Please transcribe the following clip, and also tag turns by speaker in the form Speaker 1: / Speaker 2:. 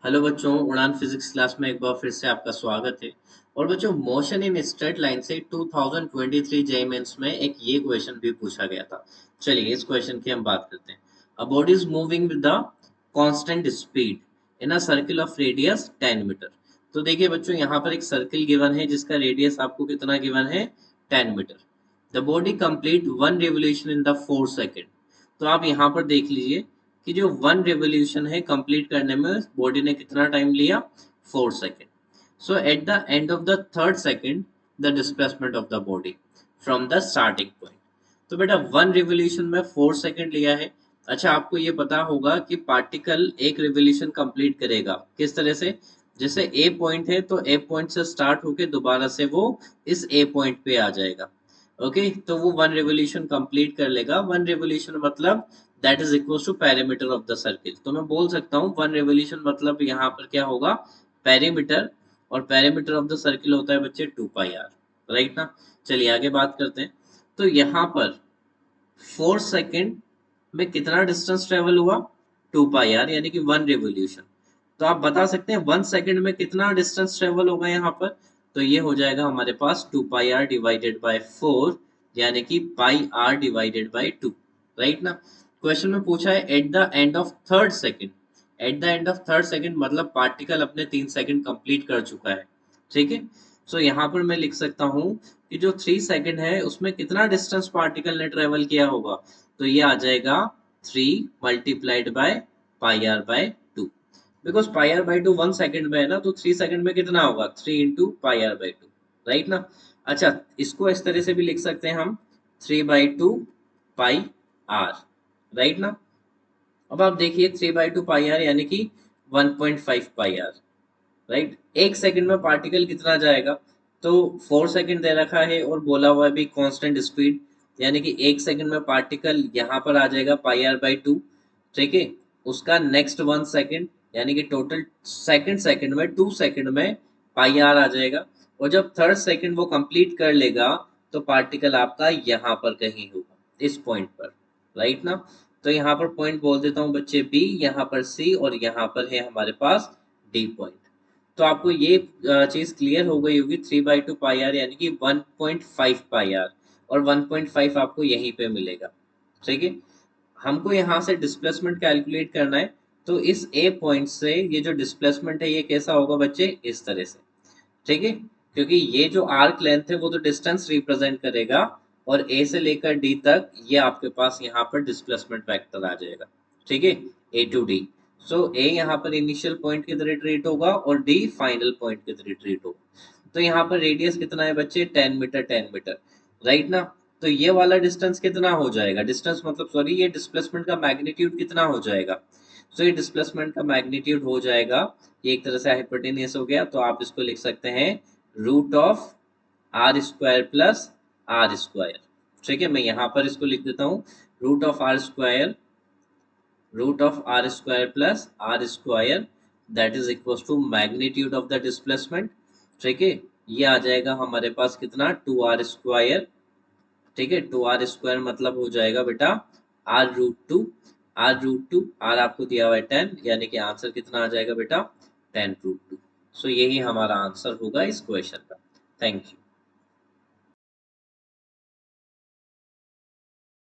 Speaker 1: Hello बच्चों, उड़ान physics class में एक बार फिर से आपका स्वागत है। और बच्चों, मोशन इन स्ट्रेट लाइन से 2023 जेईई मेंस में एक ये क्वेश्चन भी पूछा गया था। चलिए इस क्वेश्चन की हम बात करते हैं। A body is moving with the constant speed in a circle of radius 10 metre. तो देखिए बच्चों, यहाँ पर एक सर्किल गिवन है जिसका रेडियस आपको कितना गिवन है, 10 metre. The body complete one revolution in the 4 second. तो आप यहाँ पर देख लीजिए कि जो वन रेवोल्यूशन है कंप्लीट करने में बॉडी ने कितना टाइम लिया, 4 second. So at the end of the third second the displacement of the body from the starting point. तो बेटा वन रिवोल्यूशन में 4 सेकेंड लिया है। अच्छा, आपको ये पता होगा कि पार्टिकल एक रिवोल्यूशन कंप्लीट करेगा किस तरह से। जैसे ए पॉइंट है तो ए पॉइंट से स्टार्ट होके दोबारा से वो इस ए पॉइंट पे आ जाएगा। ओके, तो वो वन रेवोल्यूशन कंप्लीट कर लेगा। वन रेवोल्यूशन मतलब that is equal to perimeter of the circle. तो मैं बोल सकता हूँ वन रेवोल्यूशन मतलब यहाँ पर क्या होगा, पेरीमीटर। और पेरीमीटर ऑफ द सर्किल होता है बच्चे 2 पाई आर, राइट ना। चलिए आगे बात करते हैं। तो यहाँ पर 4 सेकेंड में कितना डिस्टेंस ट्रेवल हुआ, 2 पाई आर, यानी कि वन रेवोल्यूशन। तो आप बता सकते हैं 1 सेकेंड में कितना डिस्टेंस ट्रेवल होगा यहाँ पर। तो ये हो जाएगा हमारे पास 2 पाई आर डिवाइडेड बाय 4, यानी कि पाई आर डिवाइडेड बाय 2, राइट ना। क्वेश्चन में पूछा है at the end of third second. At the end of third second मतलब पार्टिकल अपने 3 सेकेंड कंप्लीट कर चुका है, ठीक है। सो यहाँ पर मैं लिख सकता हूँ कि जो 3 सेकेंड है उसमें कितना डिस्टेंस पार्टिकल ने ट्रेवल किया होगा। तो ये आ जाएगा 3 × पाई आर/2। बिकॉज पाई आर/2 1 सेकेंड में है ना, तो 3 सेकेंड में कितना होगा, 3 × पाई आर/2, राइट ना। अच्छा, इसको इस तरह से भी लिख सकते हैं हम, 3/2 पाई आर, राइट ना। अब आप देखिए 3/2 पाई आर यानी कि 1.5 पाई आर, राइट। 1 सेकेंड में पार्टिकल कितना जाएगा, तो 4 सेकेंड दे रखा है और बोला हुआ है भी कांस्टेंट स्पीड, यानी कि 1 सेकेंड में पार्टिकल यहाँ पर आ जाएगा पाई आर/2, ठीक है। उसका नेक्स्ट 1 सेकेंड, यानी कि टोटल सेकेंड सेकेंड में 2 सेकेंड में पाई आर आ जाएगा। और जब थर्ड सेकेंड वो कंप्लीट कर लेगा तो पार्टिकल आपका यहाँ पर कहीं होगा, इस पॉइंट पर, राइट ना। तो यहाँ पर पॉइंट बोल देता हूँ बच्चे बी, यहाँ पर सी, और यहाँ पर है हमारे पास डी पॉइंट। तो आपको ये चीज क्लियर हो गई होगी, 3/2 पाई आर यानी कि 1.5 पाई आर, और 1.5 आपको यहीं पे मिलेगा, ठीक है। हमको यहाँ से डिस्प्लेसमेंट कैलकुलेट करना है। तो इस ए पॉइंट से ये जो डिस्प्लेसमेंट है ये कैसा होगा बच्चे, इस तरह से, ठीक है। क्योंकि ये जो आर्क लेंथ है वो तो डिस्टेंस रिप्रेजेंट करेगा, और ए से लेकर डी तक ये आपके पास यहाँ पर डिस्प्लेसमेंट वेक्टर आ जाएगा, ठीक है, ए टू डी। सो ए यहाँ पर इनिशियल पॉइंट की तरह ट्रीट होगा और डी फाइनल पॉइंट की तरह ट्रीट होगा। तो यहाँ पर रेडियस कितना है बच्चे, 10 मीटर, 10 मीटर, राइट ना। तो ये वाला डिस्टेंस कितना हो जाएगा, डिस्टेंस मतलब सॉरी, ये डिस्प्लेसमेंट का मैग्नीट्यूड कितना हो जाएगा। सो ये डिस्प्लेसमेंट का मैग्नीट्यूड हो जाएगा, ये एक तरह से हाइपोटेनियस हो गया, तो आप इसको लिख सकते हैं √(r²+ r²), ठीक है। मैं यहाँ पर इसको लिख देता हूँ, √(r²+r², that is equal to magnitude of the displacement, ठीक है। ये आ जाएगा हमारे पास कितना, 2r², ठीक है। 2r² मतलब हो जाएगा बेटा r√2। r√2, r आपको दिया हुआ है 10, यानी कि आंसर कितना आ जाएगा बेटा, 10√2। सो यही हमारा आंसर होगा इस क्वेश्चन का। Thank you.